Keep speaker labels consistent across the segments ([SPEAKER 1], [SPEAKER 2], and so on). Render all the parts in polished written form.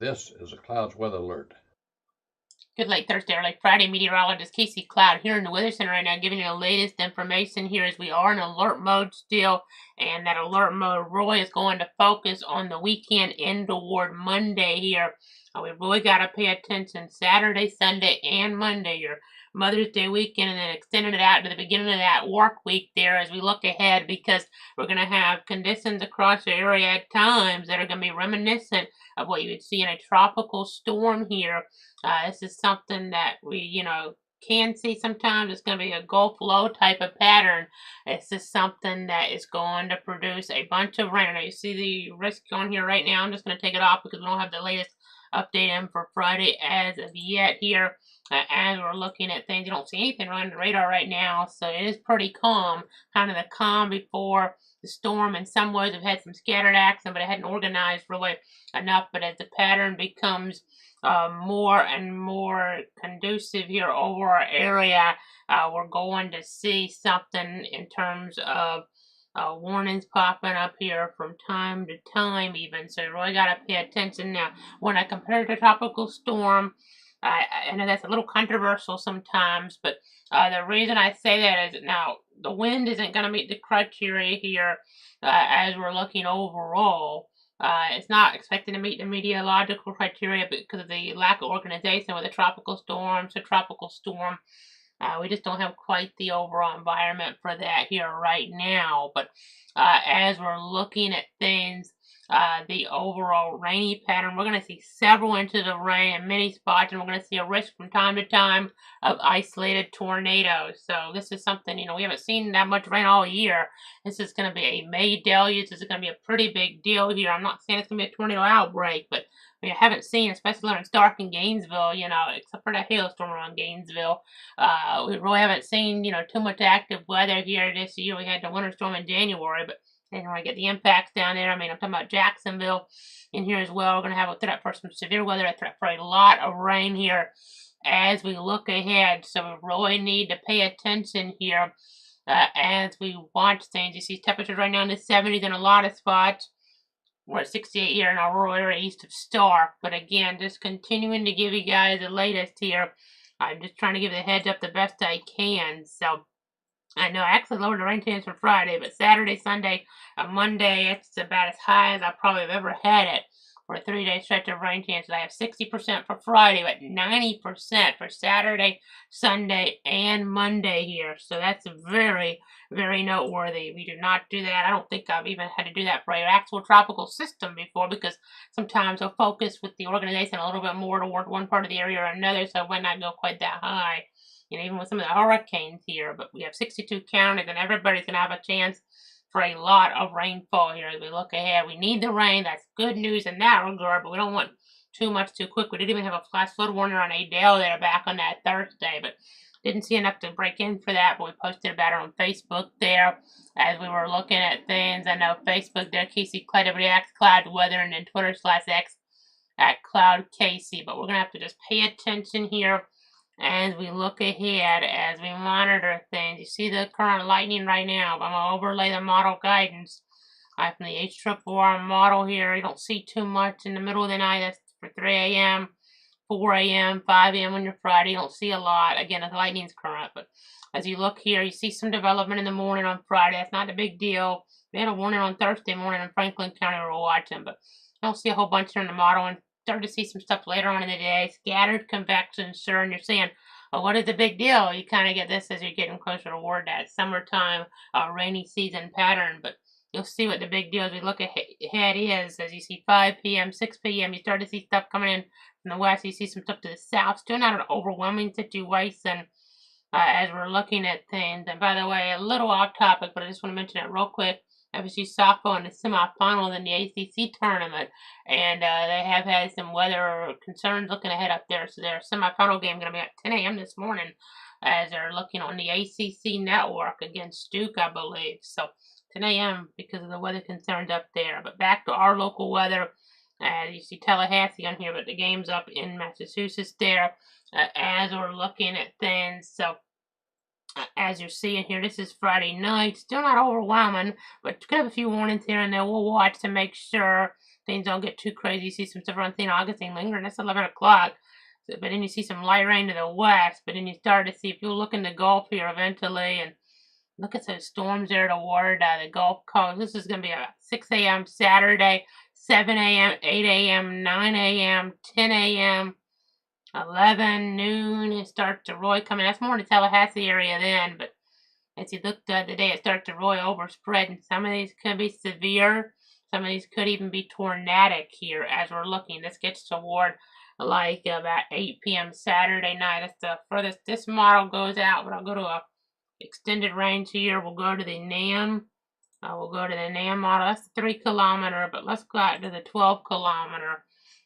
[SPEAKER 1] This is a clouds weather alert.
[SPEAKER 2] Good late Thursday or late Friday, meteorologist Casey Cloud here in the Weather Center right now, giving you the latest information here as we are in alert mode still, and that alert mode really is going to focus on the weekend end toward Monday here. We really got to pay attention Saturday, Sunday, and Monday, your Mother's Day weekend, and then extending it out to the beginning of that work week there as we look ahead, because we're going to have conditions across the area at times that are going to be reminiscent of what you would see in a tropical storm here. This is something that we, can see sometimes. It's going to be a Gulf low type of pattern. This is something that is going to produce a bunch of rain. Now you see the risk on here right now. I'm just going to take it off because we don't have the latest update in for Friday as of yet here. As we're looking at things, you don't see anything on the radar right now, so it is pretty calm. Kind of the calm before the storm. In some ways, we've had some scattered action, but it hadn't organized really enough. But as the pattern becomes more and more conducive here over our area, we're going to see something in terms of warnings popping up here from time to time even. So you really got to pay attention. Now, when I compare it to tropical storm, I know that's a little controversial sometimes, but the reason I say that is now the wind isn't going to meet the criteria here as we're looking overall. It's not expected to meet the meteorological criteria because of the lack of organization with the tropical storm. So tropical storm, we just don't have quite the overall environment for that here right now. But as we're looking at things, the overall rainy pattern, we're going to see several inches of rain in many spots, and we're going to see a risk from time to time of isolated tornadoes. So this is something, we haven't seen that much rain all year. This is going to be a May deluge. This is going to be a pretty big deal here. I'm not saying it's going to be a tornado outbreak, but we haven't seen, especially when it's dark in Gainesville, except for that hailstorm around Gainesville. We really haven't seen, too much active weather here this year. We had the winter storm in January, but then when I get the impacts down there, I'm talking about Jacksonville in here as well. We're going to have a threat for some severe weather, a threat for a lot of rain here as we look ahead. So we really need to pay attention here as we watch things. You see temperatures right now in the 70s in a lot of spots. We're at 68 here in our rural area east of Stark. But again, just continuing to give you guys the latest here. I'm just trying to give the heads up the best I can. So I know I actually lowered the rain chance for Friday, but Saturday, Sunday, Monday, it's about as high as I probably have ever had it for a 3-day stretch of rain chances. I have 60% for Friday, but 90% for Saturday, Sunday, and Monday here. So that's very, very noteworthy. We do not do that. I don't think I've even had to do that for an actual tropical system before, because sometimes I'll focus with the organization a little bit more toward one part of the area or another, so it might not go quite that high. Even with some of the hurricanes here, but we have 62 counties, and everybody's going to have a chance for a lot of rainfall here as we look ahead. We need the rain. That's good news in that regard, but we don't want too much too quick. We did even have a flash flood warning on Adele there back on that Thursday, but didn't see enough to break in for that, but we posted about it on Facebook there as we were looking at things. I know Facebook there, Casey Cloud, Cloud Weather, and then Twitter/X at Cloud Casey. But we're going to have to just pay attention here as we look ahead, as we monitor things. You see the current lightning right now. I'm going to overlay the model guidance from the HRRR model here. You don't see too much in the middle of the night. That's for 3 a.m., 4 a.m., 5 a.m. on your Friday. You don't see a lot. Again, the lightning's current. But as you look here, you see some development in the morning on Friday. That's not a big deal. We had a warning on Thursday morning in Franklin County we were watching, but you don't see a whole bunch here in the model. And start to see some stuff later on in the day. Scattered convection, sure, and you're saying, well, what is the big deal? You kind of get this as you're getting closer toward that summertime rainy season pattern, but you'll see what the big deal as we look ahead is. As you see 5 p.m., 6 p.m., you start to see stuff coming in from the west. You see some stuff to the south. Still not an overwhelming situation as we're looking at things. And by the way, a little off topic, but I just want to mention it real quick. FSU softball in the semifinals in the ACC tournament, and they have had some weather concerns looking ahead up there. So their semifinal game going to be at 10 a.m. this morning, as they're looking on the ACC network against Duke, I believe. So 10 a.m. because of the weather concerns up there. But back to our local weather. You see Tallahassee on here, but the game's up in Massachusetts there as we're looking at things. So as you're seeing here, this is Friday night. Still not overwhelming, but could have a few warnings here and there. We'll watch to make sure things don't get too crazy. You see some stuff around St. Augustine lingering. That's 11 o'clock. So, but then you see some light rain to the west. But then you start to see, if you look in the Gulf here eventually, and look at those storms there toward the Gulf Coast. This is going to be about 6 a.m. Saturday, 7 a.m., 8 a.m., 9 a.m., 10 a.m., 11, noon. It starts to roll coming. That's more in the Tallahassee area then, but as you look the other day, it starts to roll over, spread, and some of these could be severe. Some of these could even be tornadic here as we're looking. This gets toward like about 8 p.m. Saturday night. That's the furthest this model goes out, but I'll go to a extended range here. We'll go to the NAM. We'll go to the NAM model. That's 3 kilometer, but let's go out to the 12 kilometer.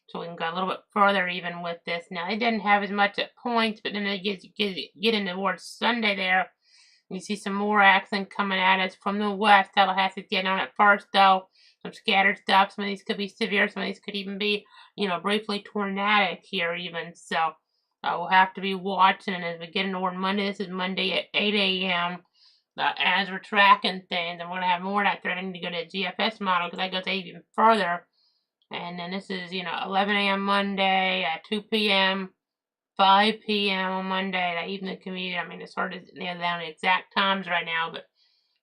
[SPEAKER 2] So we can go a little bit further even with this. Now, it didn't have as much at points, but then it get into towards Sunday there. You see some more action coming at us from the west. Tallahassee's getting on it first, though. Some scattered stuff. Some of these could be severe. Some of these could even be, briefly tornadic here even. So we'll have to be watching. And as we get into Monday, this is Monday at 8 a.m. As we're tracking things, I'm going to have more of that threading to go to the GFS model because that goes even further. And then this is, 11 a.m. Monday at 2 p.m., 5 p.m. on Monday, that evening commute. I mean, it's hard to nail down the exact times right now, but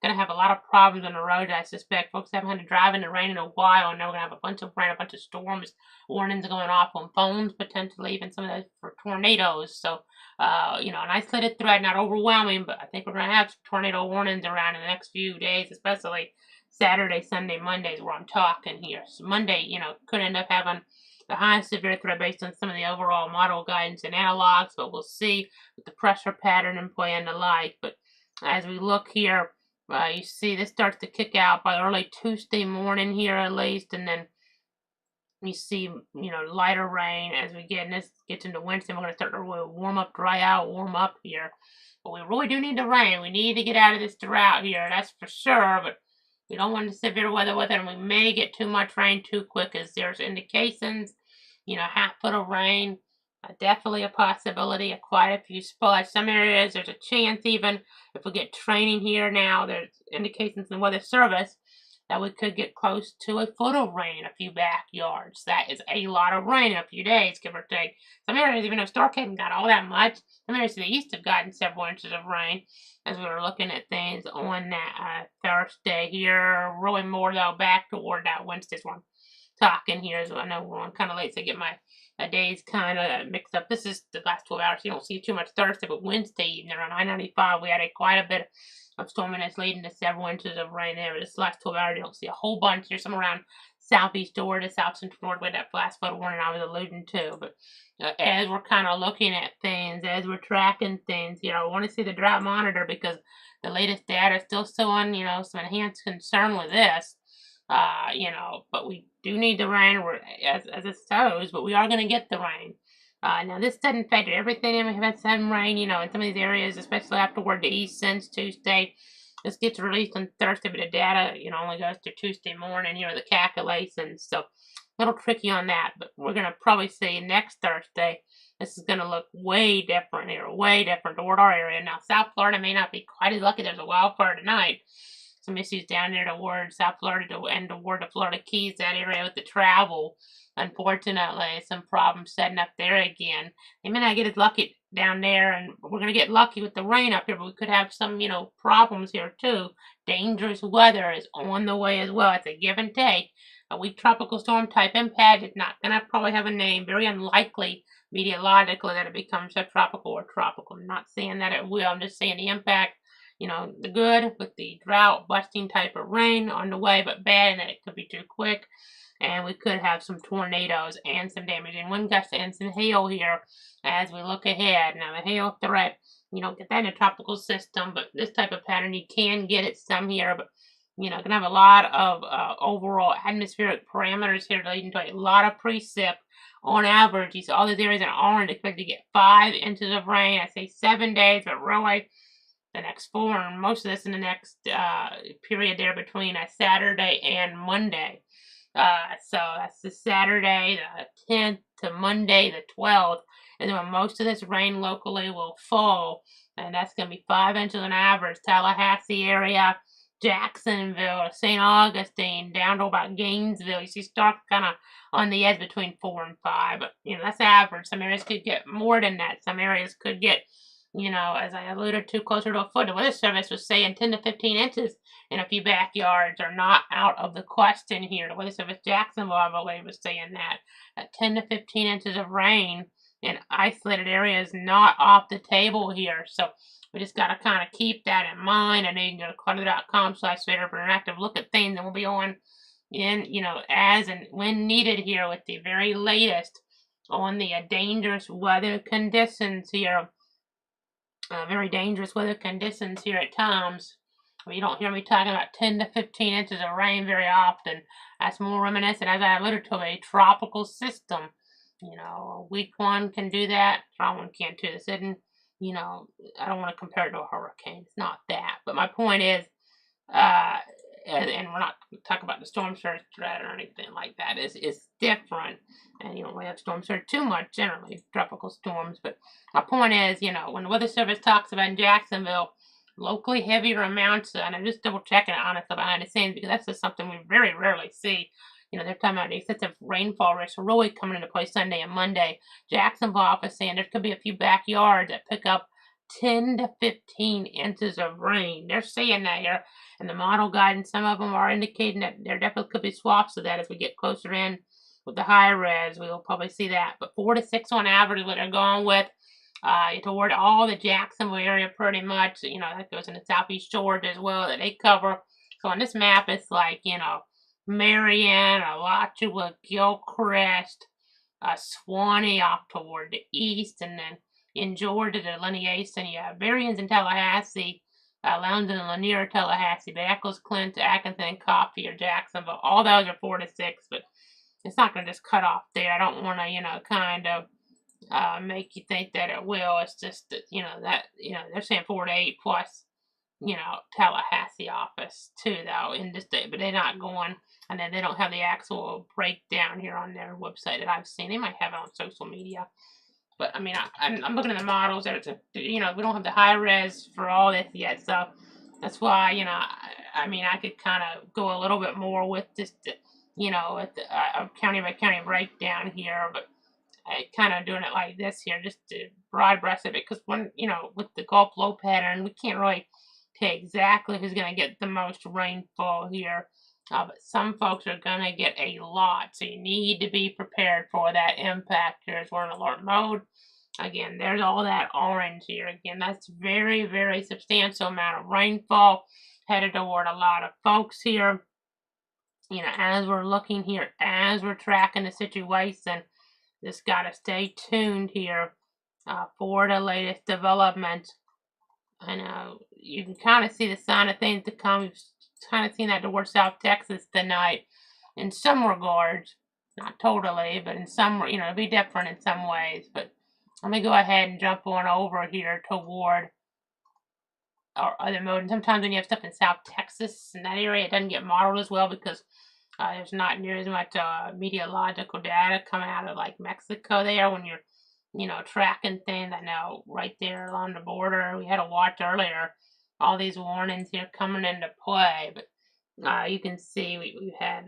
[SPEAKER 2] going to have a lot of problems on the road, I suspect. Folks haven't had to drive in the rain in a while, and now we're going to have a bunch of rain, a bunch of storms, warnings going off on phones, potentially, even some of those for tornadoes. So, an isolated threat, not overwhelming, but I think we're going to have some tornado warnings around in the next few days, especially Saturday, Sunday, Mondays, where I'm talking here. So Monday, could end up having the highest severe threat based on some of the overall model guidance and analogs, but we'll see with the pressure pattern and play and the like. But as we look here, you see this starts to kick out by early Tuesday morning here at least, and then you see, lighter rain as we get, and this gets into Wednesday. We're going to start to really warm up, dry out, warm up here. But we really do need the rain. We need to get out of this drought here, that's for sure, but we don't want the severe weather with it, and we may get too much rain too quick, as there's indications, half foot of rain, definitely a possibility of quite a few spots. Some areas, there's a chance even, if we get training here now, there's indications in the Weather Service that we could get close to a foot of rain in a few backyards. That is a lot of rain in a few days, give or take. Some areas, even though Stark hasn't got all that much, some areas to the east have gotten several inches of rain as we were looking at things on that Thursday here. Really more, though, back toward that Wednesday's one. Talking here, so I know we're on kind of late, so I get my days kind of mixed up. This is the last 12 hours. You don't see too much Thursday, but Wednesday evening around I-95, we had quite a bit of storminess leading to several inches of rain there. This last 12 hours, you don't see a whole bunch. There's some around southeast Georgia, south central North, where that flash flood warning I was alluding to. But as we're kind of looking at things, as we're tracking things, I want to see the drought monitor because the latest data is still showing, some enhanced concern with this. But we do need the rain as it shows, but we are going to get the rain. Now, this doesn't factor everything in. We have had some rain, in some of these areas, especially up toward the east since Tuesday. This gets released on Thursday, but the data, only goes to Tuesday morning, the calculations. So, a little tricky on that, but we're going to probably see next Thursday, this is going to look way different here, way different toward our area. Now, South Florida may not be quite as lucky. There's a wildfire tonight. Some issues down there toward South Florida and toward the Florida Keys, that area with the travel. Unfortunately, some problems setting up there again. They may not get as lucky down there, and we're going to get lucky with the rain up here, but we could have some, problems here too. Dangerous weather is on the way as well. It's a give and take. A weak tropical storm type impact is not going to probably have a name. Very unlikely meteorologically that it becomes subtropical or tropical. I'm not saying that it will. I'm just saying the impact. The good with the drought busting type of rain on the way, but bad in that it could be too quick. And we could have some tornadoes and some damage and wind gusts and some hail here as we look ahead. Now, the hail threat, you don't get that in a tropical system, but this type of pattern, you can get it some here. But, going to have a lot of overall atmospheric parameters here leading to a lot of precip. On average, you see all these areas in orange expect to get 5 inches of rain. I say 7 days, but really, the next 4, and most of this in the next period there between Saturday and Monday. So that's the Saturday, the 10th to Monday, the 12th, is when most of this rain locally will fall, and that's going to be 5 inches on average. Tallahassee area, Jacksonville, St. Augustine, down to about Gainesville. You see Stark kind of on the edge between 4 and 5, but that's average. Some areas could get more than that. Some areas could get, as I alluded to, closer to a foot. The Weather Service was saying 10 to 15 inches in a few backyards are not out of the question here. The Weather Service Jacksonville, I believe, was saying that 10 to 15 inches of rain in isolated areas not off the table here. So we just got to kind of keep that in mind. I know you can go to clutter.com/Vader for an interactive look at things, and we'll be on as and when needed here with the very latest on the dangerous weather conditions here. Very dangerous weather conditions here at times. You don't hear me talking about 10 to 15 inches of rain very often. That's more reminiscent, as I alluded to, a tropical system. Weak one can do that. Strong one can't too. This isn't, I don't want to compare it to a hurricane. It's not that. But my point is, and we're not talking about the storm surge threat or anything like that. It's different. And you don't really have storm surge too much, generally, tropical storms. But my point is, when the Weather Service talks about in Jacksonville, locally heavier amounts, and I'm just double checking it honestly behind the scenes because that's just something we very rarely see. They're talking about excessive rainfall risks really coming into play Sunday and Monday. Jacksonville office saying there could be a few backyards that pick up 10 to 15 inches of rain. They're saying that here. And the model guidance, some of them are indicating that there definitely could be swaps of that as we get closer in with the high res. We will probably see that. But 4 to 6 on average is what they're going with. Toward all the Jacksonville area pretty much. That goes in the southeast Georgia as well that they cover. So on this map, it's like, Marion, Alachua, Gilchrist, Swanee off toward the east, and then in Georgia, the delineation, you have Berrien's in Tallahassee, Loudoun and Lanier, Tallahassee, Beckles, Clint, Atkinson, and Coffee or Jacksonville. All those are 4 to 6, but it's not going to just cut off there. I don't want to, kind of make you think that it will. It's just that, they're saying 4 to 8 plus, Tallahassee office too, though, in this day, but they're not going, and then they don't have the actual breakdown here on their website that I've seen. They might have it on social media. But, I'm looking at the models. We don't have the high res for all this yet. So, that's why, I could kind of go a little bit more with just, with the county by county breakdown here. But I kind of doing it like this here, just to broad brush it. Because when, with the Gulf low pattern, we can't really tell exactly who's going to get the most rainfall here. But some folks are going to get a lot, so you need to be prepared for that impact here as we're in alert mode. Again, there's all that orange here. Again, that's very, very substantial amount of rainfall headed toward a lot of folks here. As we're looking here, as we're tracking the situation, just got to stay tuned here for the latest developments. I know you can kind of see the sign of things to come. We've kind of seen that towards South Texas tonight in some regards. Not totally, but in some, it'll be different in some ways. But let me go ahead and jump on over here toward our other mode. And sometimes when you have stuff in South Texas, in that area, it doesn't get modeled as well because there's not near as much meteorological data coming out of like Mexico there when you're tracking things. I know right there along the border, we had a watch earlier, all these warnings here coming into play. But you can see we've had,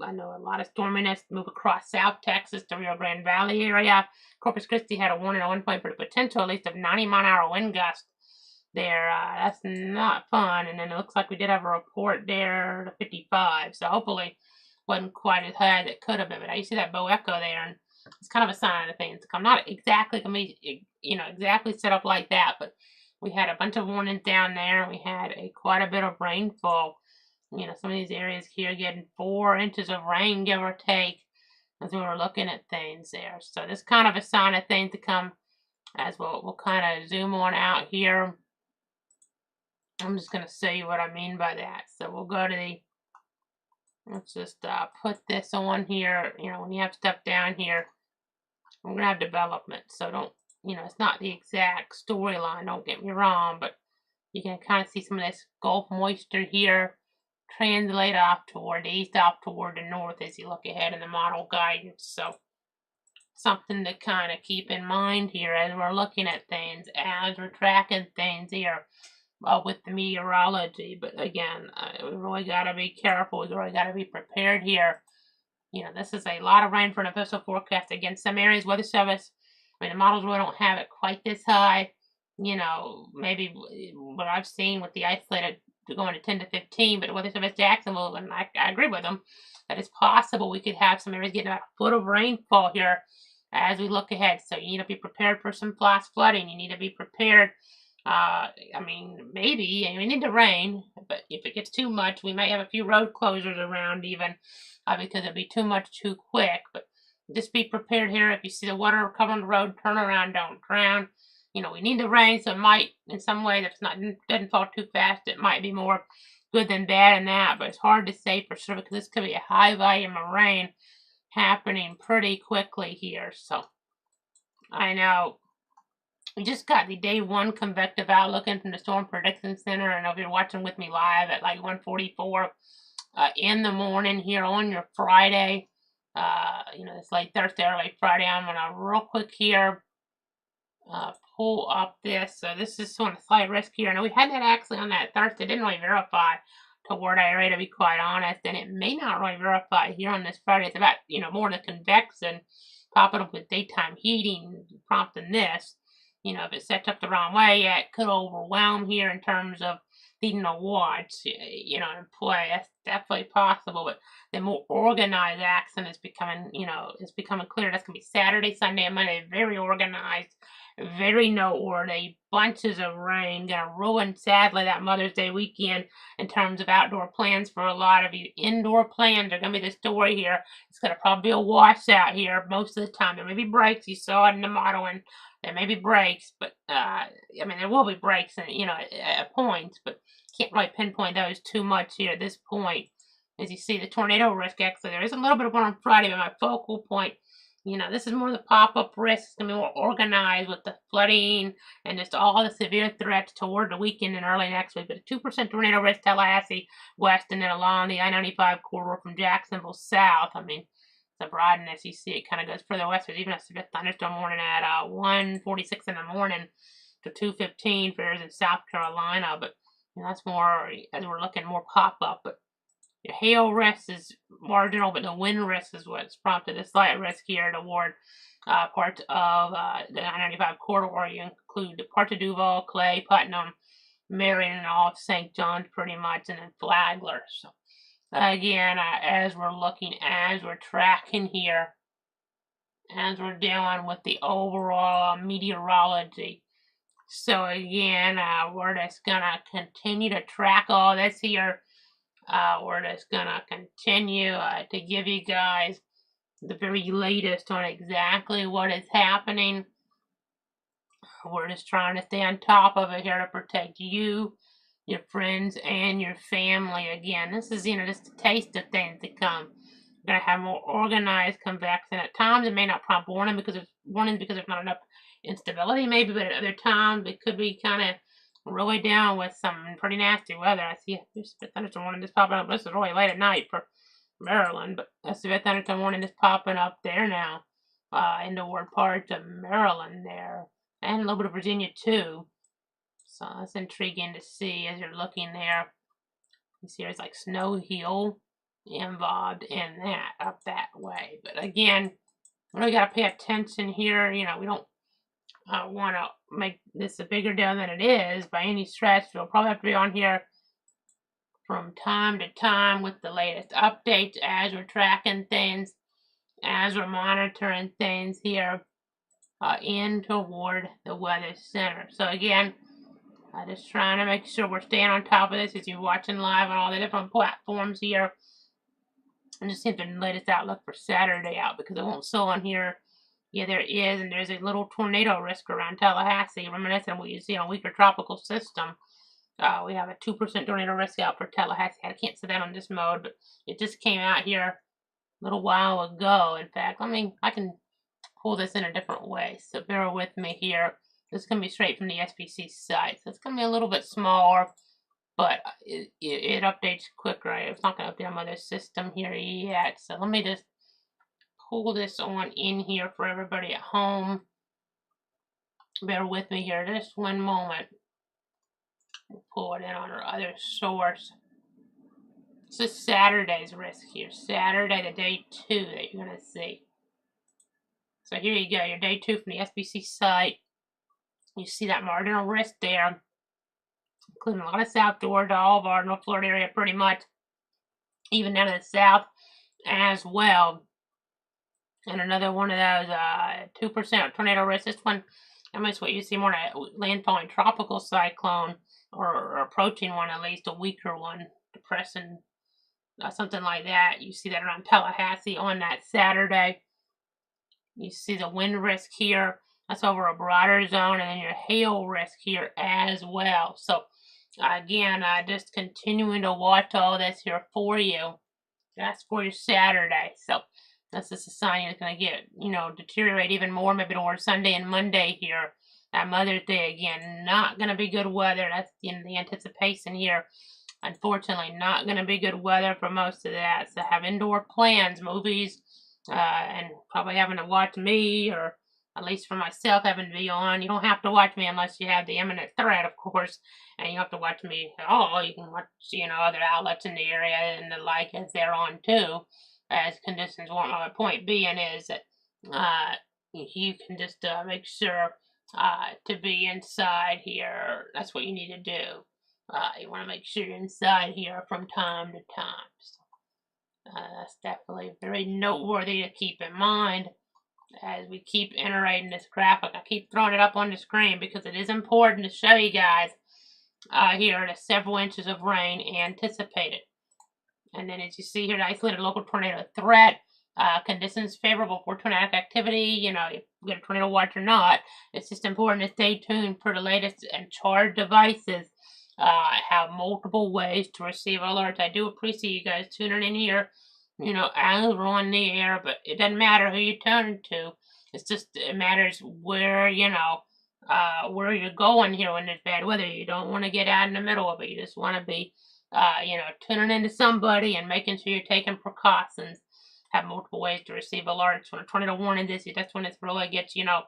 [SPEAKER 2] I know, a lot of storminess move across South Texas, the Rio Grande Valley area. Corpus Christi had a warning at one point for the potential at least of 90-mile-an-hour wind gust there. That's not fun. And then it looks like we did have a report there to 55. So hopefully wasn't quite as high as it could have been. But you see that bow echo there, and it's kind of a sign of things to come. Not exactly going to be, exactly set up like that, but we had a bunch of warnings down there. We had quite a bit of rainfall. Some of these areas here getting 4 inches of rain, give or take, as we were looking at things there. So this kind of a sign of things to come as we'll kind of zoom on out here. I'm just going to show you what I mean by that. So we'll go to let's just put this on here. When you have stuff down here, we're going to have development. So don't, it's not the exact storyline, don't get me wrong, but you can kind of see some of this Gulf moisture here translate off toward the east, off toward the north as you look ahead in the model guidance. So something to kind of keep in mind here as we're looking at things, as we're tracking things here. with the meteorology. But again, we really got to be careful. We really got to be prepared here. This is a lot of rain for an official forecast. Again, some areas, weather service, the models really don't have it quite this high. Maybe what I've seen with the isolated going to 10 to 15, but weather service Jacksonville, and I agree with them, that it's possible we could have some areas getting about a foot of rainfall here as we look ahead. So you need to be prepared for some flash flooding. You need to be prepared. Maybe we need the rain, but if it gets too much, we might have a few road closures around even because it'll be too much too quick. But just be prepared here. If you see the water covering the road, turn around, don't drown. We need the rain, so it might, in some way, that doesn't fall too fast. It might be more good than bad in that, but it's hard to say for sure because this could be a high volume of rain happening pretty quickly here. So I know we just got the day 1 convective outlook in from the Storm Prediction Center. I know if you're watching with me live at like 1:44 in the morning here on your Friday, it's late Thursday, early Friday. I'm gonna real quick here pull up this. So this is on a slight risk here. Now we had that actually on that Thursday. Didn't really verify toward area, to be quite honest, and it may not really verify here on this Friday. It's about more the convection popping up with daytime heating prompting this. If it sets up the wrong way, yeah, it could overwhelm here in terms of needing a watch, in play. That's definitely possible, but the more organized action is becoming, is becoming clear. That's gonna be Saturday, Sunday, and Monday. Very organized, very noteworthy. Bunches of rain, gonna ruin, sadly, that Mother's Day weekend in terms of outdoor plans for a lot of you. Indoor plans are gonna be the story here. It's gonna probably be a washout here most of the time. There may be breaks. You saw it in the modeling. There may be breaks, but there will be breaks, and at points, but can't really pinpoint those too much here at this point. As you see, the tornado risk, actually, there is a little bit of one on Friday, but my focal point, this is more the pop-up risk. It's going to be more organized with the flooding and just all the severe threats toward the weekend and early next week. But a 2% tornado risk, Tallahassee west, and then along the I-95 corridor from Jacksonville south. The broadness, you see it kind of goes further west. There's even a severe thunderstorm warning at 1:46 in the morning to 2:15 for areas in South Carolina. But that's more as we're looking more pop up. But your hail risk is marginal, but the wind risk is what's prompted a slight risk here toward parts of the I-95 corridor. You include parts of Duval, Clay, Putnam, Marion, and all of St. John's pretty much, and then Flagler. So again, as we're tracking here, as we're dealing with the overall meteorology. So again, we're just gonna continue to track all this here. We're just gonna continue to give you guys the very latest on exactly what is happening. We're just trying to stay on top of it here to protect you, your friends, and your family. Again, this is just a taste of things to come. We're gonna have more organized convection. At times, it may not prompt warning because there's not enough instability, maybe, but at other times it could be kind of really down with some pretty nasty weather. I see there's a thunderstorm warning just popping up. This is really late at night for Maryland, but I see a thunderstorm warning just popping up there now in the word parts of Maryland there, and a little bit of Virginia too. So that's intriguing to see as you're looking there. You see there's like Snow Hill involved in that up that way. But again, we really got to pay attention here. We don't want to make this a bigger deal than it is by any stretch. We'll probably have to be on here from time to time with the latest updates as we're tracking things, as we're monitoring things here in toward the weather center. So again, just trying to make sure we're staying on top of this as you're watching live on all the different platforms here. I'm just seeing the latest outlook for Saturday out because it won't show on here. Yeah, there is, and there's a little tornado risk around Tallahassee, reminiscent of what you see on a weaker tropical system. We have a 2% tornado risk out for Tallahassee. I can't see that on this mode, but it just came out here a little while ago. In fact, I can pull this in a different way, so bear with me here. This is going to be straight from the SPC site, so it's going to be a little bit smaller, but it updates quicker. It's not going to update on my other system here yet, so let me just pull this on in here for everybody at home. Bear with me here just one moment. We'll pull it in on our other source. This is Saturday's risk here. Saturday, the day 2 that you're going to see. So here you go, your day 2 from the SBC site. You see that marginal risk there, including a lot of South Georgia, all of our North Florida area pretty much, even down in the south as well. And another one of those 2% tornado risk. This one, almost what you see more of a landfalling tropical cyclone, or approaching one, at least a weaker one, depressing, something like that. You see that around Tallahassee on that Saturday. You see the wind risk here. That's over a broader zone, and then your hail risk here as well. So again, just continuing to watch all this here for you. That's for your Saturday. So this is a sign it's going to get, deteriorate even more, maybe towards Sunday and Monday here. Mother's Day, again, not going to be good weather. That's the anticipation here. Unfortunately, not going to be good weather for most of that. So have indoor plans, movies, and probably having to watch me, or at least for myself, having to be on. You don't have to watch me unless you have the imminent threat, of course, and you have to watch me at all. You can watch, other outlets in the area and the like as they're on too, as conditions warrant. My point being is that you can just make sure to be inside here. That's what you need to do. You want to make sure you're inside here from time to time. So, that's definitely very noteworthy to keep in mind as we keep iterating this graphic. I keep throwing it up on the screen because it is important to show you guys here the several inches of rain anticipated. And then as you see here, the isolated local tornado threat, conditions favorable for tornadic activity. You get a tornado watch or not. It's just important to stay tuned for the latest and charged devices. Have multiple ways to receive alerts. I do appreciate you guys tuning in here, as we're on the air, but it doesn't matter who you turn to. It's just, it matters where, where you're going here when there's bad weather. You don't want to get out in the middle of it. You just want to be, tuning into somebody and making sure you're taking precautions. Have multiple ways to receive alerts. When a tornado warning this, that's when it really gets, a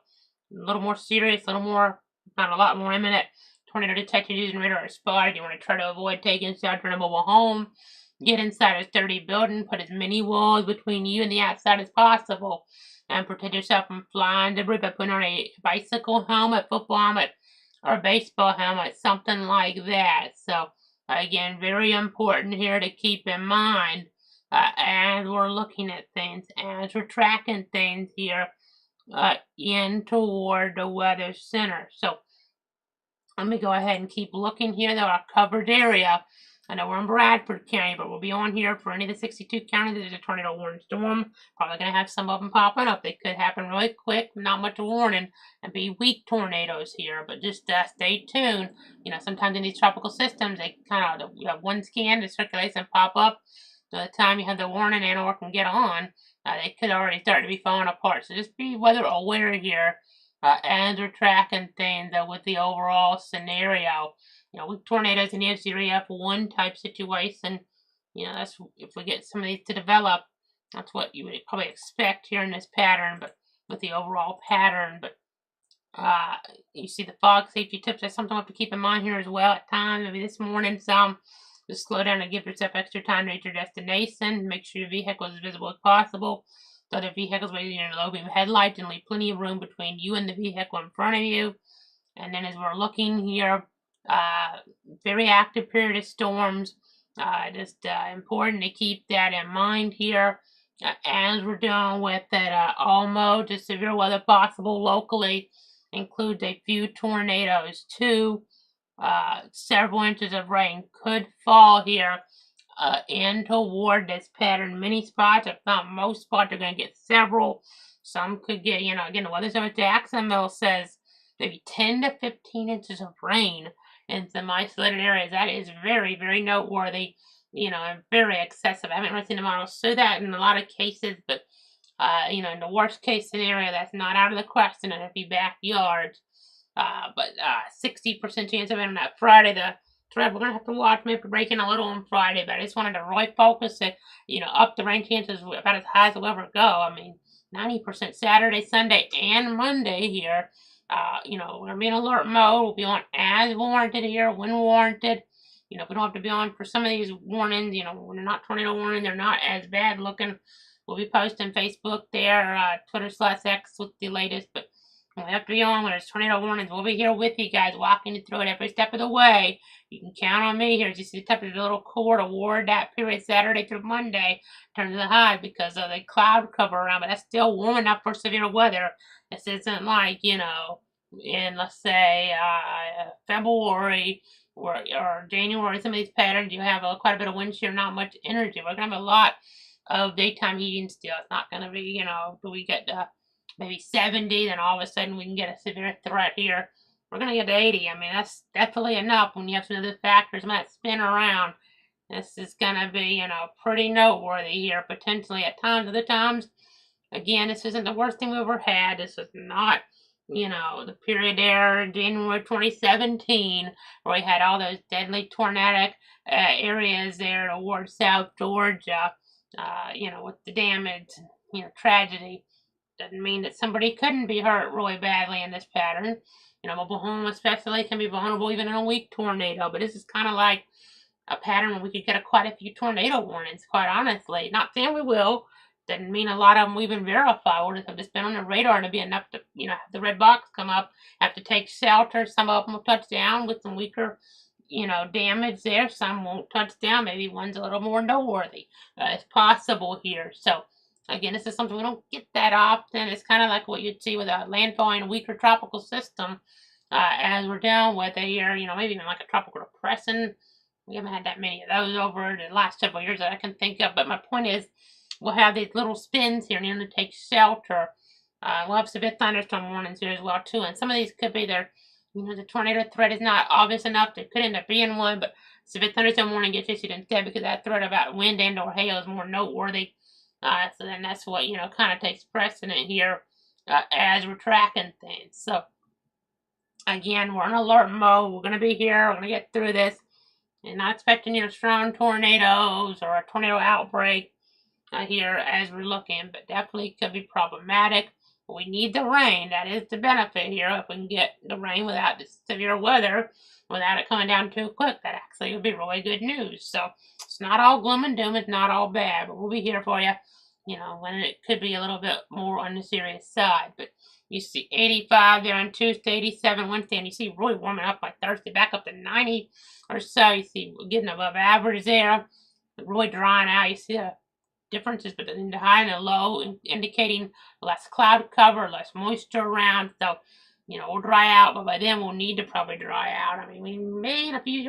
[SPEAKER 2] little more serious, a little more, not a lot more imminent. Tornado detected using radar or spotted. You want to try to avoid taking shelter in a mobile home. Get inside a sturdy building. Put as many walls between you and the outside as possible. And protect yourself from flying debris by putting on a bicycle helmet, football helmet, or baseball helmet, something like that. So, again, very important here to keep in mind as we're looking at things, as we're tracking things here in toward the weather center. So, let me go ahead and keep looking here, though, our covered area. I know we're in Bradford County, but we'll be on here for any of the 62 counties. There's a tornado warning storm. Probably going to have some of them popping up. They could happen really quick, not much warning, and be weak tornadoes here. But just stay tuned. Sometimes in these tropical systems, they kind of, you have one scan, the circulation pop up. So by the time you have the warning and or can get on, they could already start to be falling apart. So just be weather aware here. And we're tracking things with the overall scenario. With tornadoes in the F0F1 type situation, that's if we get some of these to develop, that's what you would probably expect here in this pattern, but with the overall pattern. But you see the fog safety tips. That's something we have to keep in mind here as well at times. Maybe this morning, just slow down and give yourself extra time to reach your destination. Make sure your vehicle is as visible as possible. So the vehicles with your low beam headlights, and leave plenty of room between you and the vehicle in front of you. And then as we're looking here, very active period of storms. Just important to keep that in mind here as we're dealing with that all modes of severe weather possible locally. Includes a few tornadoes too. Several inches of rain could fall here in toward this pattern. Many spots, if not most spots, are going to get several. Some could get, again, the Weather Service Jacksonville says maybe 10 to 15 inches of rain in some isolated areas. That is very, very noteworthy, and very excessive. I haven't really seen the models show that in a lot of cases, but, in the worst case scenario, that's not out of the question in a few backyards. But 60% chance of it on that Friday. The thread, we're going to have to watch maybe breaking a little on Friday, but I just wanted to really focus it, up the rain chances about as high as we'll ever go. I mean, 90% Saturday, Sunday, and Monday here. We're going to be in alert mode. We'll be on as warranted here, when warranted. We don't have to be on for some of these warnings. When they're not tornado warning, they're not as bad looking. We'll be posting Facebook there, Twitter/X with the latest. But we have to be on when there's tornado warnings. We'll be here with you guys, walking you through it every step of the way. You can count on me here. Just the type of little cord award that period Saturday through Monday turns to the high because of the cloud cover around. But that's still warm enough for severe weather. This isn't like, in, let's say, February or January, some of these patterns, you have quite a bit of wind shear, not much energy. We're going to have a lot of daytime heating still. It's not going to be, do we get maybe 70, then all of a sudden we can get a severe threat here. We're going to get to 80. I mean, that's definitely enough when you have some other factors that spin around. This is going to be, pretty noteworthy here, potentially at times. Other times, again, this isn't the worst thing we've ever had. This is not, the period there in January 2017 where we had all those deadly tornadic areas there towards South Georgia, with the damage, tragedy. Doesn't mean that somebody couldn't be hurt really badly in this pattern. Mobile home especially can be vulnerable even in a weak tornado, but this is kind of like a pattern where we could get quite a few tornado warnings, quite honestly. Not saying we will. Doesn't mean a lot of them we even verify. We'll just have to spin on the radar to be enough to, have the red box come up, have to take shelter. Some of them will touch down with some weaker, damage there. Some won't touch down. Maybe one's a little more noteworthy. It's possible here. So, again, this is something we don't get that often. It's kind of like what you'd see with a landfall in a weaker tropical system as we're down with it here. Maybe even like a tropical depression. We haven't had that many of those over the last several years that I can think of. But my point is, we'll have these little spins here and to take shelter. We'll have severe thunderstorm warnings here as well, too. And some of these could be there. The tornado threat is not obvious enough. There could end up being one, but severe thunderstorm warning gets issued instead because that threat about wind and or hail is more noteworthy. So then that's what, kind of takes precedent here as we're tracking things. So, again, we're in alert mode. We're going to be here. We're going to get through this. And not expecting, strong tornadoes or a tornado outbreak here as we're looking, but definitely could be problematic. We need the rain. That is the benefit here. If we can get the rain without the severe weather, without it coming down too quick, that actually would be really good news. So it's not all gloom and doom. It's not all bad, but we'll be here for you, when it could be a little bit more on the serious side. But you see 85 there on Tuesday, 87 Wednesday, and you see really warming up by Thursday, back up to 90 or so. You see we're getting above average there, really drying out. You see the differences between the high and the low, indicating less cloud cover, less moisture around. So, we'll dry out, but by then we'll need to probably dry out. I mean, we made a few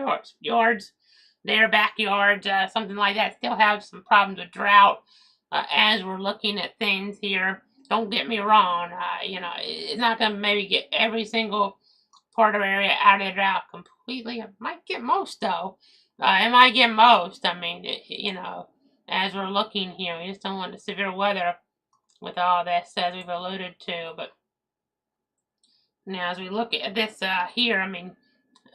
[SPEAKER 2] yards there, backyards, something like that. Still have some problems with drought as we're looking at things here. Don't get me wrong, it's not going to maybe get every single part of the area out of the drought completely. It might get most, though. It might get most. I mean, as we're looking here, we just don't want the severe weather with all this, as we've alluded to. But now, as we look at this here, I mean,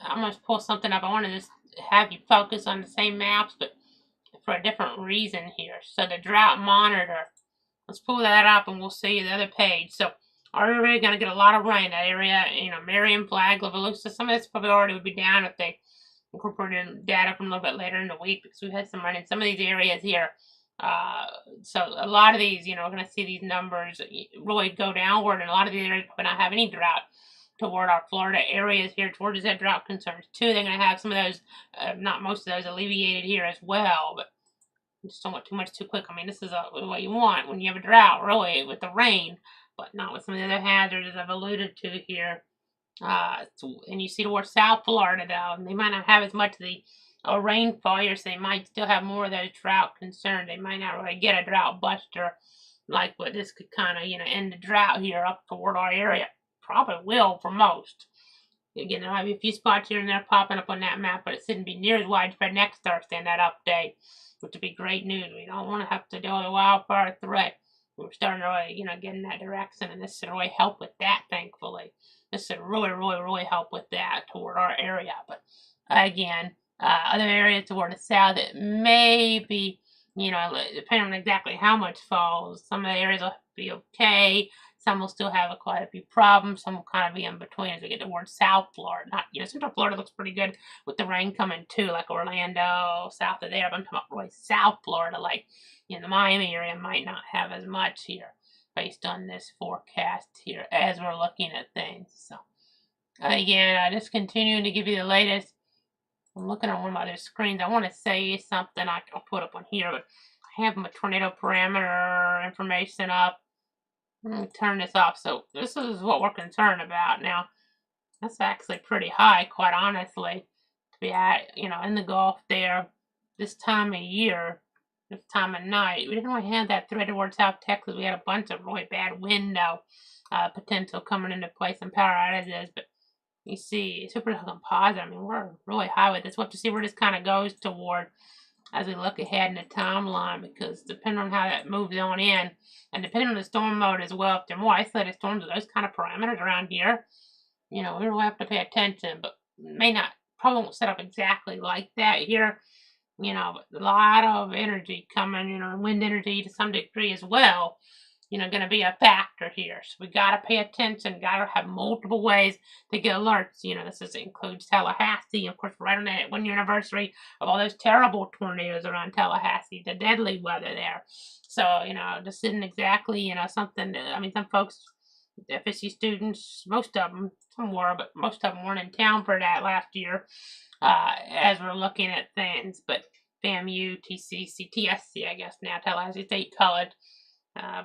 [SPEAKER 2] I'm going to pull something up. I want to just have you focus on the same maps, but for a different reason here. So the drought monitor. Let's pull that up and we'll see the other page. So are we going to get a lot of rain? That area, Marion, Flag, Levalusa, some of this probably already would be down if they incorporated data from a little bit later in the week, because we had some rain in some of these areas here. So a lot of these, we're going to see these numbers really go downward, and a lot of these areas probably not have any drought toward our Florida areas here towards that drought concerns too. They're going to have some of those, not most of those, alleviated here as well, but just don't want too much too quick. I mean, this is what you want when you have a drought, really, with the rain, but not with some of the other hazards as I've alluded to here. And you see towards South Florida, though, and they might not have as much of the rainfall here, so they might still have more of those drought concerns. They might not really get a drought buster like what this could kind of, end the drought here up toward our area. Probably will for most. Again, there might be a few spots here and there popping up on that map, but it shouldn't be near as widespread next Thursday in that update, which would be great news. We don't want to have to deal with a wildfire threat. We're starting to really, get in that direction, and this should really help with that, thankfully. This should really, really, really help with that toward our area. But again, other areas toward the south that may be You know, depending on exactly how much falls. Some of the areas will be okay. Some will still have quite a few problems. Some will kind of be in between as we get towards South Florida. Not, Central Florida looks pretty good with the rain coming too, like Orlando, south of there. But I'm talking about really South Florida, like the Miami area might not have as much here based on this forecast here as we're looking at things. So again, just continuing to give you the latest. I'm looking on one of my other screens. I want to say something I'll put up on here, but I have my tornado parameter information up. Let me turn this off. So this is what we're concerned about now. That's actually pretty high, quite honestly, to be at, in the Gulf there this time of year, this time of night. We didn't really have that threat towards South Texas. We had a bunch of really bad wind potential coming into play, some power outages, but you see, super composite. I mean, we're really high with this. We'll have to see where this kind of goes toward as we look ahead in the timeline, because depending on how that moves on in, and depending on the storm mode as well, if they're more isolated storms with those kind of parameters around here, we will have to pay attention, but probably won't set up exactly like that here, but a lot of energy coming, wind energy to some degree as well, going to be a factor here. So we got to pay attention, got to have multiple ways to get alerts. This includes Tallahassee, of course, right on that 1 year anniversary of all those terrible tornadoes around Tallahassee, the deadly weather there. So, this isn't exactly, something, some folks, FSU students, most of them, some were, but most of them weren't in town for that last year as we're looking at things. But FAMU, TCC, TSC, I guess now, Tallahassee State College.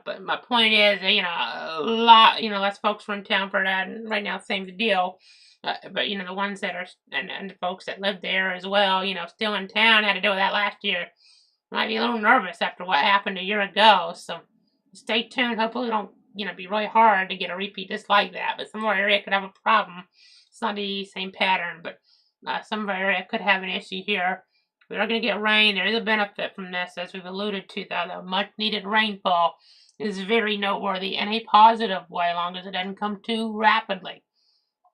[SPEAKER 2] But my point is, a lot, less folks were in town for that, and right now, same deal. But, the ones that are, and the folks that live there as well, still in town, had to deal with that last year. Might be a little nervous after what happened a year ago, so stay tuned. Hopefully, it don't, be really hard to get a repeat just like that, but some of our area could have a problem. It's not the same pattern, but some of our area could have an issue here. We are going to get rain. There is a benefit from this, as we've alluded to, though. The much-needed rainfall is very noteworthy in a positive way, as long as it doesn't come too rapidly.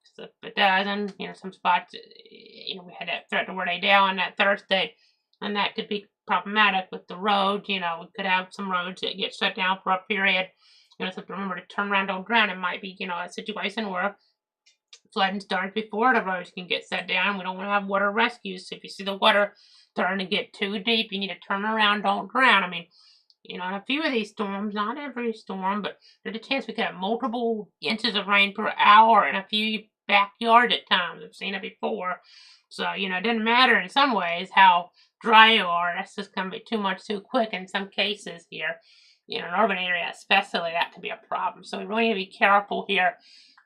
[SPEAKER 2] So if it doesn't, some spots, we had that threat to where they down on that Thursday, and that could be problematic with the roads. We could have some roads that get shut down for a period. So remember to turn around, don't drown. It might be, a situation where flooding starts before the roads can get set down. We don't want to have water rescues. So if you see the water starting to get too deep, you need to turn around, don't drown. In a few of these storms, not every storm, but there's a chance we could have multiple inches of rain per hour in a few backyards at times. I've seen it before. So, it doesn't matter in some ways how dry you are. That's just going to be too much too quick in some cases here. In an urban area especially, that could be a problem. So we really need to be careful here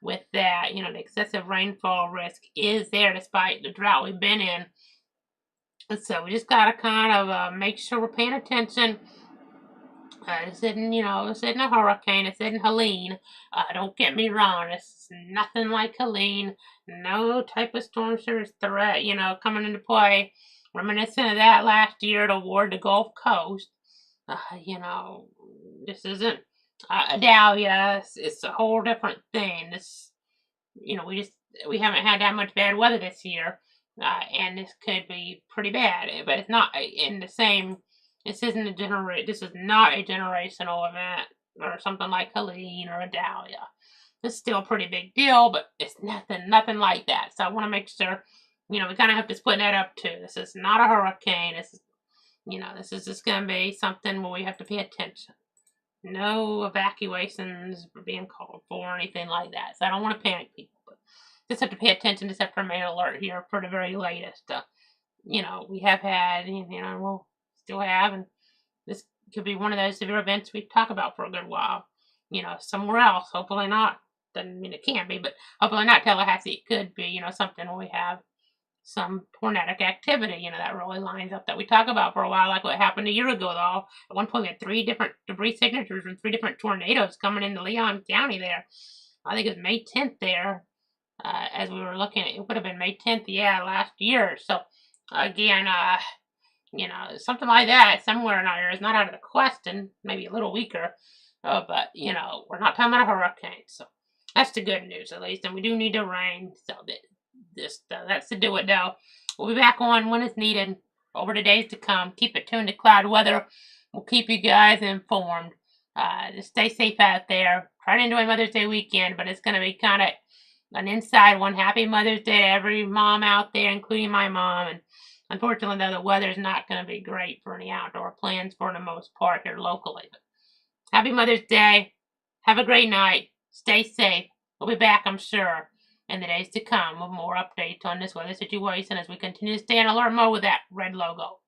[SPEAKER 2] with that. The excessive rainfall risk is there despite the drought we've been in. And so we just got to kind of make sure we're paying attention. This isn't, this isn't a hurricane. This isn't Helene. Don't get me wrong. This is nothing like Helene. No type of storm surge threat, coming into play. Reminiscent of that last year toward the Gulf Coast. This isn't Dahlia. It's a whole different thing. This, we haven't had that much bad weather this year. And this could be pretty bad, but it's not in the same. This is not a generational event or something like Helene or a Dahlia. It's still a pretty big deal, but it's nothing like that. So I want to make sure, we kind of have to split that up too. This is not a hurricane. This is just going to be something where we have to pay attention. No evacuations being called for or anything like that. So I don't want to panic people. Just have to pay attention, just have to remain alert here for the very latest. We have had, we'll still have, and this could be one of those severe events we talk about for a good while. Somewhere else, hopefully not. Doesn't mean it can't be, but hopefully not Tallahassee. It could be, something where we have some tornadic activity, that really lines up that we talk about for a while, like what happened a year ago, though. At one point, we had 3 different debris signatures from 3 different tornadoes coming into Leon County there. I think it was May 10th there. As we were looking at, it would have been May 10th, last year. So, again, something like that somewhere in our area is not out of the question, maybe a little weaker. But, we're not talking about a hurricane. So, that's the good news, at least. And we do need the rain. So, that's to do it, though. We'll be back on when it's needed. over the days to come. Keep it tuned to Cloud Weather. We'll keep you guys informed. Just stay safe out there. Try to enjoy Mother's Day weekend, but it's going to be kind of an inside one. Happy Mother's Day to every mom out there, including my mom. And unfortunately, though, the weather's not going to be great for any outdoor plans for the most part here locally. But happy Mother's Day. Have a great night. Stay safe. We'll be back, I'm sure, in the days to come with more updates on this weather situation as we continue to stay in alert mode with that red logo.